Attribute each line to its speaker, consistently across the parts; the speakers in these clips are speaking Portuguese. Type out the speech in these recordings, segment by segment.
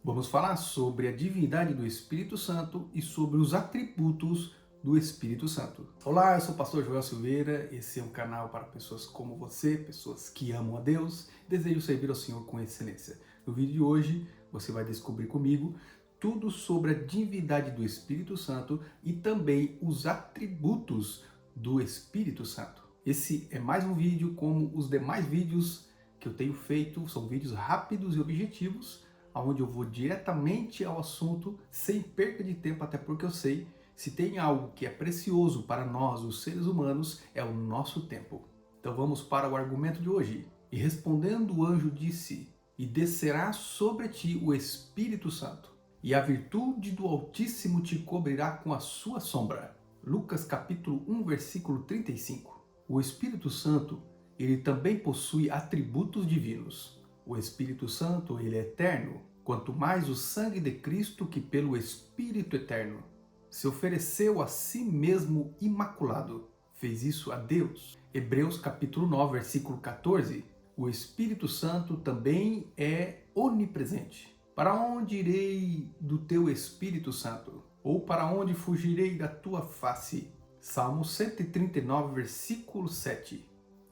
Speaker 1: Vamos falar sobre a divindade do Espírito Santo e sobre os atributos do Espírito Santo. Olá, eu sou o pastor Joel Silveira, esse é um canal para pessoas como você, pessoas que amam a Deus e desejam servir ao Senhor com excelência. No vídeo de hoje, você vai descobrir comigo tudo sobre a divindade do Espírito Santo e também os atributos do Espírito Santo. Esse é mais um vídeo como os demais vídeos que eu tenho feito, são vídeos rápidos e objetivos, onde eu vou diretamente ao assunto, sem perca de tempo, até porque eu sei, se tem algo que é precioso para nós, os seres humanos, é o nosso tempo. Então vamos para o argumento de hoje. E respondendo o anjo disse, e descerá sobre ti o Espírito Santo, e a virtude do Altíssimo te cobrirá com a sua sombra. Lucas capítulo 1, versículo 35. O Espírito Santo, ele também possui atributos divinos. O Espírito Santo, ele é eterno, quanto mais o sangue de Cristo que pelo Espírito eterno se ofereceu a si mesmo imaculado. Fez isso a Deus. Hebreus capítulo 9, versículo 14. O Espírito Santo também é onipresente. Para onde irei do teu Espírito Santo? Ou para onde fugirei da tua face? Salmo 139, versículo 7.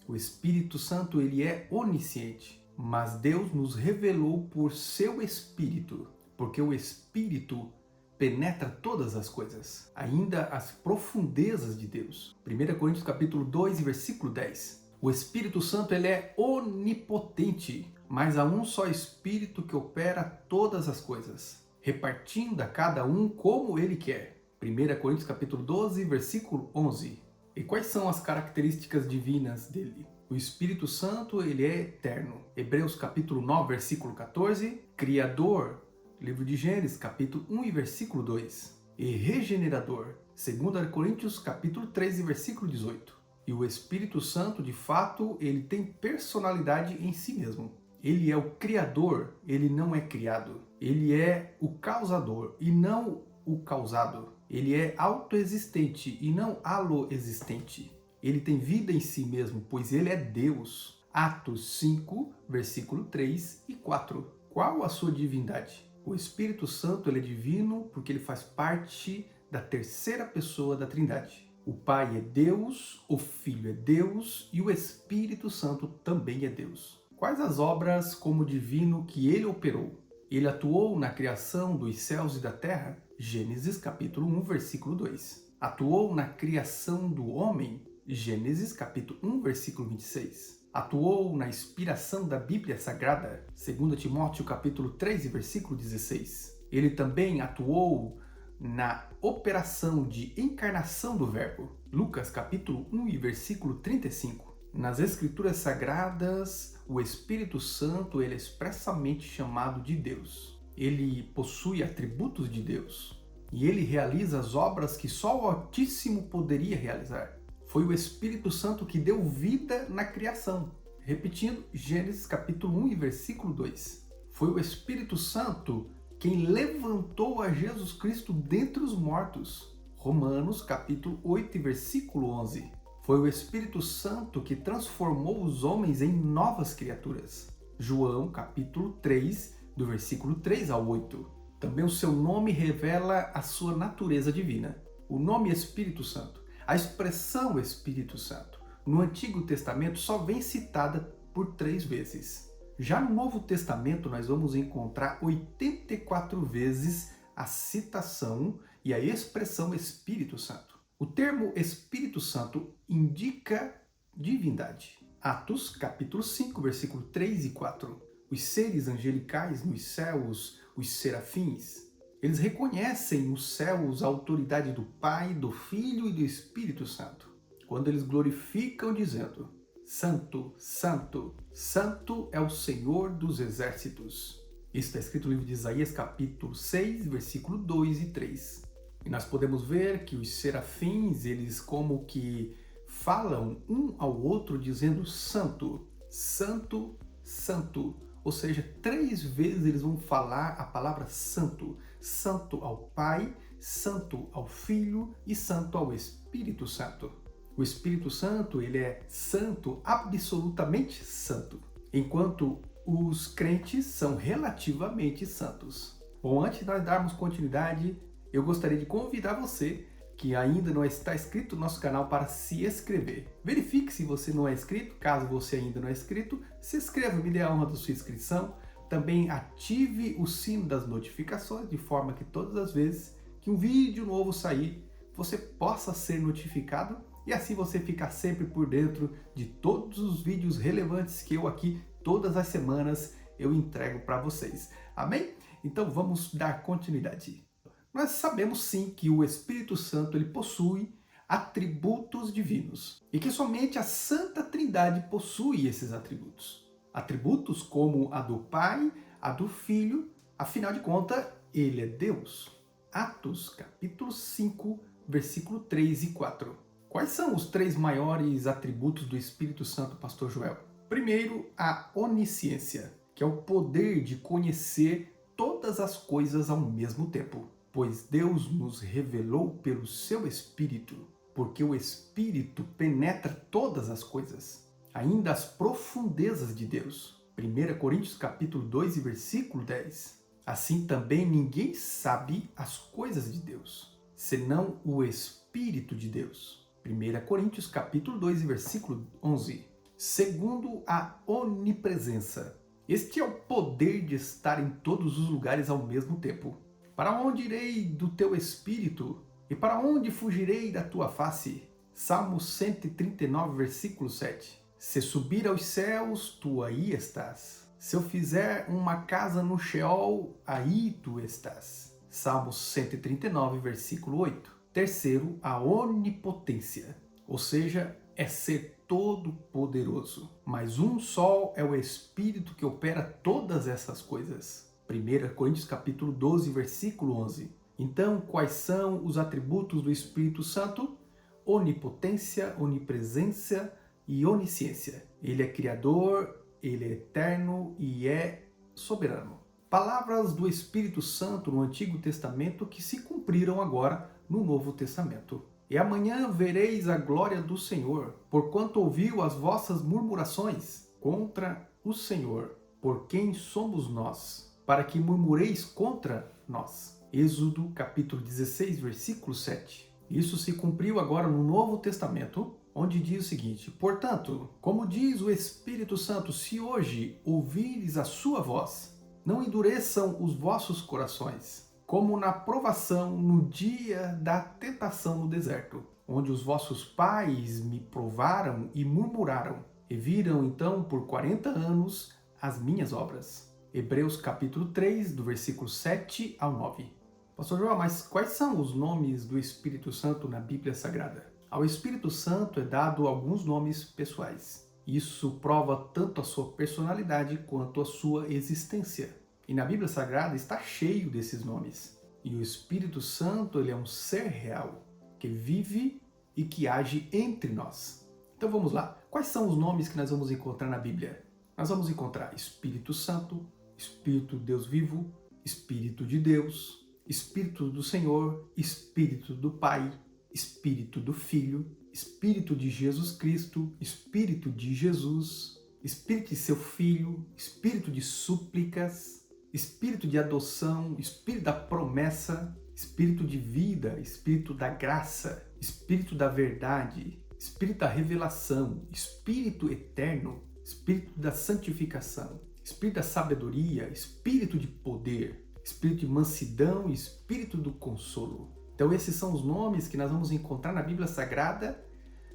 Speaker 1: O Espírito Santo, ele é onisciente. Mas Deus nos revelou por seu Espírito, porque o Espírito penetra todas as coisas, ainda as profundezas de Deus. 1 Coríntios capítulo 2, versículo 10. O Espírito Santo, ele é onipotente, mas há um só Espírito que opera todas as coisas, repartindo a cada um como ele quer. 1 Coríntios capítulo 12, versículo 11. E quais são as características divinas dele? O Espírito Santo, ele é eterno. Hebreus capítulo 9, versículo 14. Criador, livro de Gênesis, capítulo 1 e versículo 2. E regenerador, 2 Coríntios capítulo 13, versículo 18. E o Espírito Santo, de fato, ele tem personalidade em si mesmo. Ele é o Criador, ele não é criado. Ele é o causador e não o causado. Ele é autoexistente e não aloexistente. Ele tem vida em si mesmo, pois ele é Deus. Atos 5, versículo 3 e 4. Qual a sua divindade? O Espírito Santo, ele é divino porque ele faz parte da terceira pessoa da Trindade. O Pai é Deus, o Filho é Deus e o Espírito Santo também é Deus. Quais as obras como divino que ele operou? Ele atuou na criação dos céus e da terra? Gênesis capítulo 1, versículo 2. Atuou na criação do homem? Gênesis capítulo 1, versículo 26. Atuou na inspiração da Bíblia Sagrada? 2 Timóteo capítulo 3, versículo 16. Ele também atuou na operação de encarnação do Verbo? Lucas capítulo 1 e versículo 35. Nas Escrituras Sagradas, o Espírito Santo, ele é expressamente chamado de Deus. Ele possui atributos de Deus e ele realiza as obras que só o Altíssimo poderia realizar. Foi o Espírito Santo que deu vida na criação. Repetindo, Gênesis capítulo 1 e versículo 2. Foi o Espírito Santo quem levantou a Jesus Cristo dentre os mortos. Romanos capítulo 8 e versículo 11. Foi o Espírito Santo que transformou os homens em novas criaturas. João capítulo 3, do versículo 3 ao 8. Também o seu nome revela a sua natureza divina. O nome Espírito Santo. A expressão Espírito Santo no Antigo Testamento só vem citada por 3 vezes. Já no Novo Testamento nós vamos encontrar 84 vezes a citação e a expressão Espírito Santo. O termo Espírito Santo indica divindade. Atos capítulo 5, versículo 3 e 4. Os seres angelicais nos céus, os serafins, eles reconhecem nos céus a autoridade do Pai, do Filho e do Espírito Santo, quando eles glorificam dizendo, Santo, Santo, Santo é o Senhor dos exércitos. Isso está escrito no livro de Isaías, capítulo 6, versículo 2 e 3. E nós podemos ver que os serafins, eles como que falam um ao outro dizendo Santo, Santo, Santo. Ou seja, 3 vezes eles vão falar a palavra santo. Santo ao Pai, santo ao Filho e santo ao Espírito Santo. O Espírito Santo, ele é santo, absolutamente santo. Enquanto os crentes são relativamente santos. Bom, antes de nós darmos continuidade, eu gostaria de convidar você que ainda não está inscrito no nosso canal para se inscrever. Verifique se você não é inscrito, caso você ainda não é inscrito, se inscreva, me dê a honra da sua inscrição. Também ative o sino das notificações, de forma que todas as vezes que um vídeo novo sair, você possa ser notificado e assim você ficar sempre por dentro de todos os vídeos relevantes que eu aqui, todas as semanas, eu entrego para vocês. Amém? Então vamos dar continuidade. Nós sabemos sim que o Espírito Santo ele possui atributos divinos e que somente a Santa Trindade possui esses atributos. Atributos como a do Pai, a do Filho, afinal de contas, ele é Deus. Atos capítulo 5, versículo 3 e 4. Quais são os 3 maiores atributos do Espírito Santo, Pastor Joel? Primeiro, a onisciência, que é o poder de conhecer todas as coisas ao mesmo tempo. Pois Deus nos revelou pelo seu Espírito, porque o Espírito penetra todas as coisas, ainda as profundezas de Deus. 1 Coríntios capítulo 2 e versículo 10. Assim também ninguém sabe as coisas de Deus, senão o Espírito de Deus. 1 Coríntios capítulo 2 e versículo 11. Segundo, a onipresença. Este é o poder de estar em todos os lugares ao mesmo tempo. Para onde irei do teu espírito? E para onde fugirei da tua face? Salmo 139, versículo 7. Se subir aos céus, tu aí estás. Se eu fizer uma casa no Sheol, aí tu estás. Salmo 139, versículo 8. Terceiro, a onipotência, ou seja, é ser todo-poderoso. Mas um só é o Espírito que opera todas essas coisas. 1 Coríntios capítulo 12, versículo 11. Então, quais são os atributos do Espírito Santo? Onipotência, onipresença e onisciência. Ele é criador, ele é eterno e é soberano. Palavras do Espírito Santo no Antigo Testamento que se cumpriram agora no Novo Testamento. E amanhã vereis a glória do Senhor, porquanto ouviu as vossas murmurações contra o Senhor. Por quem somos nós, para que murmureis contra nós? Êxodo capítulo 16, versículo 7. Isso se cumpriu agora no Novo Testamento, onde diz o seguinte: portanto, como diz o Espírito Santo, se hoje ouvires a sua voz, não endureçam os vossos corações, como na provação no dia da tentação no deserto, onde os vossos pais me provaram e murmuraram, e viram então por 40 anos as minhas obras. Hebreus capítulo 3, do versículo 7 ao 9. Pastor João, mas quais são os nomes do Espírito Santo na Bíblia Sagrada? Ao Espírito Santo é dado alguns nomes pessoais. Isso prova tanto a sua personalidade quanto a sua existência. E na Bíblia Sagrada está cheio desses nomes. E o Espírito Santo ele é um ser real, que vive e que age entre nós. Então vamos lá. Quais são os nomes que nós vamos encontrar na Bíblia? Nós vamos encontrar Espírito Santo, Espírito Deus vivo, Espírito de Deus, Espírito do Senhor, Espírito do Pai, Espírito do Filho, Espírito de Jesus Cristo, Espírito de Jesus, Espírito de seu Filho, Espírito de súplicas, Espírito de adoção, Espírito da promessa, Espírito de vida, Espírito da graça, Espírito da verdade, Espírito da revelação, Espírito eterno, Espírito da santificação, Espírito da sabedoria, Espírito de poder, Espírito de mansidão e Espírito do consolo. Então esses são os nomes que nós vamos encontrar na Bíblia Sagrada.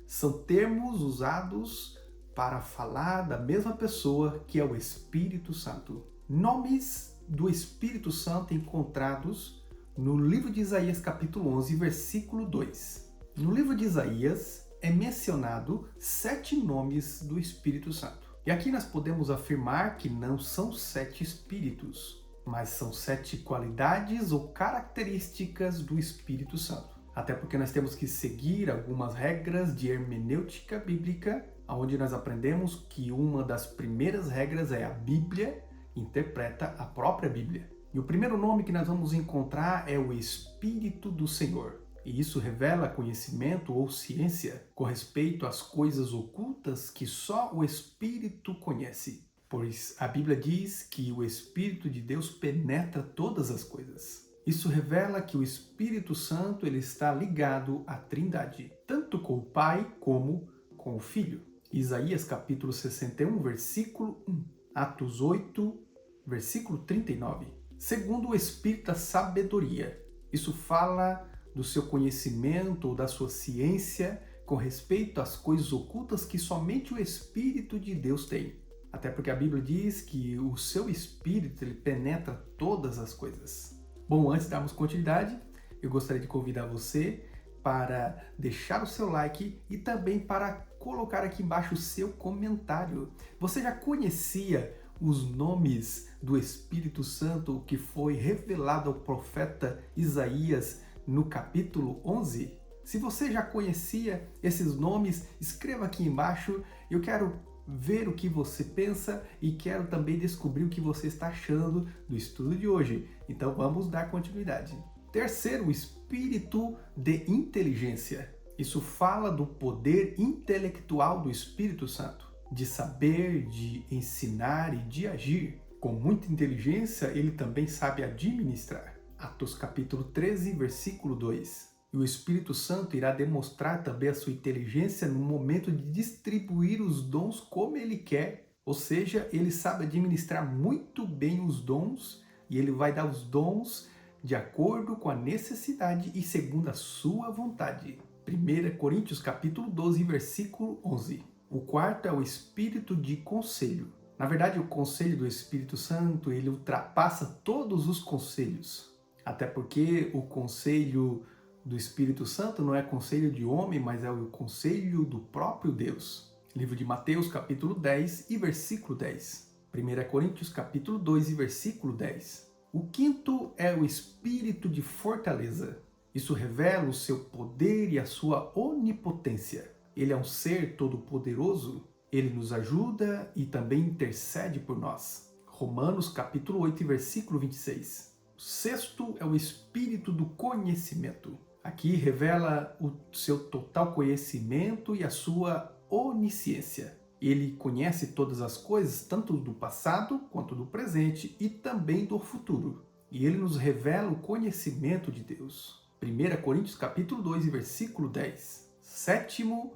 Speaker 1: São termos usados para falar da mesma pessoa que é o Espírito Santo. Nomes do Espírito Santo encontrados no livro de Isaías capítulo 11, versículo 2. No livro de Isaías é mencionado 7 nomes do Espírito Santo. E aqui nós podemos afirmar que não são 7 espíritos, mas são 7 qualidades ou características do Espírito Santo. Até porque nós temos que seguir algumas regras de hermenêutica bíblica, onde nós aprendemos que uma das primeiras regras é a Bíblia interpreta a própria Bíblia. E o primeiro nome que nós vamos encontrar é o Espírito do Senhor. E isso revela conhecimento ou ciência com respeito às coisas ocultas que só o Espírito conhece. pois a Bíblia diz que o Espírito de Deus penetra todas as coisas. Isso revela que o Espírito Santo ele está ligado à Trindade, tanto com o Pai como com o Filho. Isaías capítulo 61, versículo 1. Atos 8, versículo 39. Segundo o Espírito da sabedoria. Isso fala do seu conhecimento ou da sua ciência com respeito às coisas ocultas que somente o Espírito de Deus tem. Até porque a Bíblia diz que o seu Espírito ele penetra todas as coisas. Bom, antes de darmos continuidade, eu gostaria de convidar você para deixar o seu like e também para colocar aqui embaixo o seu comentário. Você já conhecia os nomes do Espírito Santo que foi revelado ao profeta Isaías no capítulo 11? Se você já conhecia esses nomes, escreva aqui embaixo. Eu quero ver o que você pensa e quero também descobrir o que você está achando do estudo de hoje. Então vamos dar continuidade. Terceiro, o espírito de inteligência. Isso fala do poder intelectual do Espírito Santo, de saber, de ensinar e de agir. Com muita inteligência, ele também sabe administrar. Atos capítulo 13, versículo 2. E o Espírito Santo irá demonstrar também a sua inteligência no momento de distribuir os dons como ele quer. Ou seja, ele sabe administrar muito bem os dons e ele vai dar os dons de acordo com a necessidade e segundo a sua vontade. 1 Coríntios capítulo 12, versículo 11. O quarto é o espírito de conselho. Na verdade, o conselho do Espírito Santo, ele ultrapassa todos os conselhos. Até porque o conselho do Espírito Santo não é conselho de homem, mas é o conselho do próprio Deus. Livro de Mateus, capítulo 10 e versículo 10. 1 Coríntios, capítulo 2 e versículo 10. O quinto é o espírito de fortaleza. Isso revela o seu poder e a sua onipotência. Ele é um ser todo-poderoso, ele nos ajuda e também intercede por nós. Romanos, capítulo 8 e versículo 26. O sexto é o espírito do conhecimento. Aqui revela o seu total conhecimento e a sua onisciência. Ele conhece todas as coisas, tanto do passado quanto do presente e também do futuro. E ele nos revela o conhecimento de Deus. 1 Coríntios capítulo 2 e versículo 10. Sétimo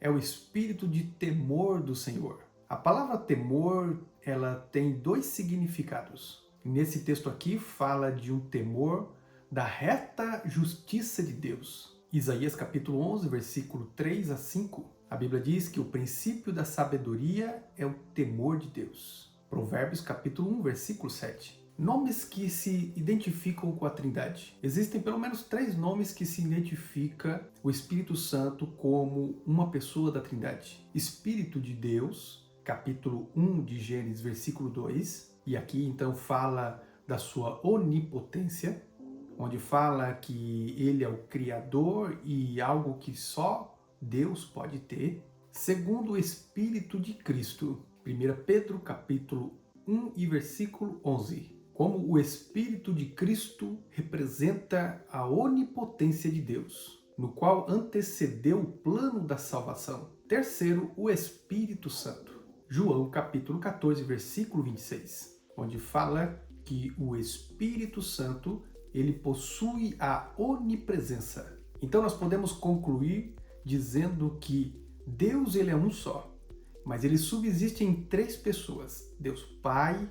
Speaker 1: é o espírito de temor do Senhor. A palavra temor, ela tem dois significados. Nesse texto aqui fala de um temor da reta justiça de Deus. Isaías capítulo 11, versículo 3 a 5. A Bíblia diz que o princípio da sabedoria é o temor de Deus. Provérbios capítulo 1, versículo 7. Nomes que se identificam com a Trindade. Existem pelo menos 3 nomes que se identifica o Espírito Santo como uma pessoa da Trindade. Espírito de Deus, capítulo 1 de Gênesis, versículo 2. E aqui então fala da sua onipotência, onde fala que ele é o Criador e algo que só Deus pode ter. Segundo o Espírito de Cristo, 1 Pedro capítulo 1 e versículo 11. Como o Espírito de Cristo representa a onipotência de Deus, no qual antecedeu o plano da salvação. Terceiro, o Espírito Santo. João capítulo 14, versículo 26, onde fala que o Espírito Santo ele possui a onipresença. Então nós podemos concluir dizendo que Deus ele é um só, mas ele subsiste em 3 pessoas: Deus Pai,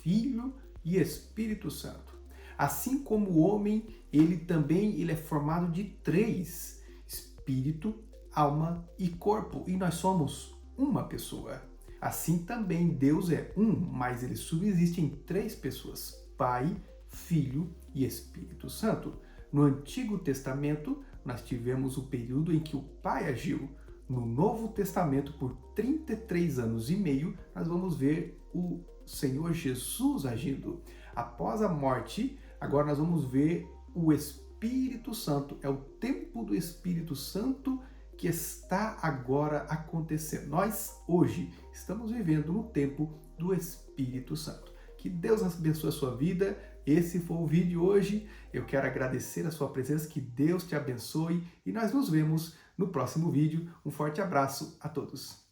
Speaker 1: Filho e Espírito Santo. Assim como o homem, ele é formado de 3: espírito, alma e corpo, e nós somos uma pessoa. Assim também Deus é um, mas ele subsiste em 3 pessoas: Pai, Filho e Espírito Santo. No Antigo Testamento, nós tivemos o período em que o Pai agiu. No Novo Testamento, por 33 anos e meio, nós vamos ver o Senhor Jesus agindo. Após a morte, agora nós vamos ver o Espírito Santo. É o tempo do Espírito Santo que está agora acontecendo. Nós, hoje, estamos vivendo no tempo do Espírito Santo. Que Deus abençoe a sua vida. Esse foi o vídeo de hoje. Eu quero agradecer a sua presença, que Deus te abençoe e nós nos vemos no próximo vídeo. Um forte abraço a todos.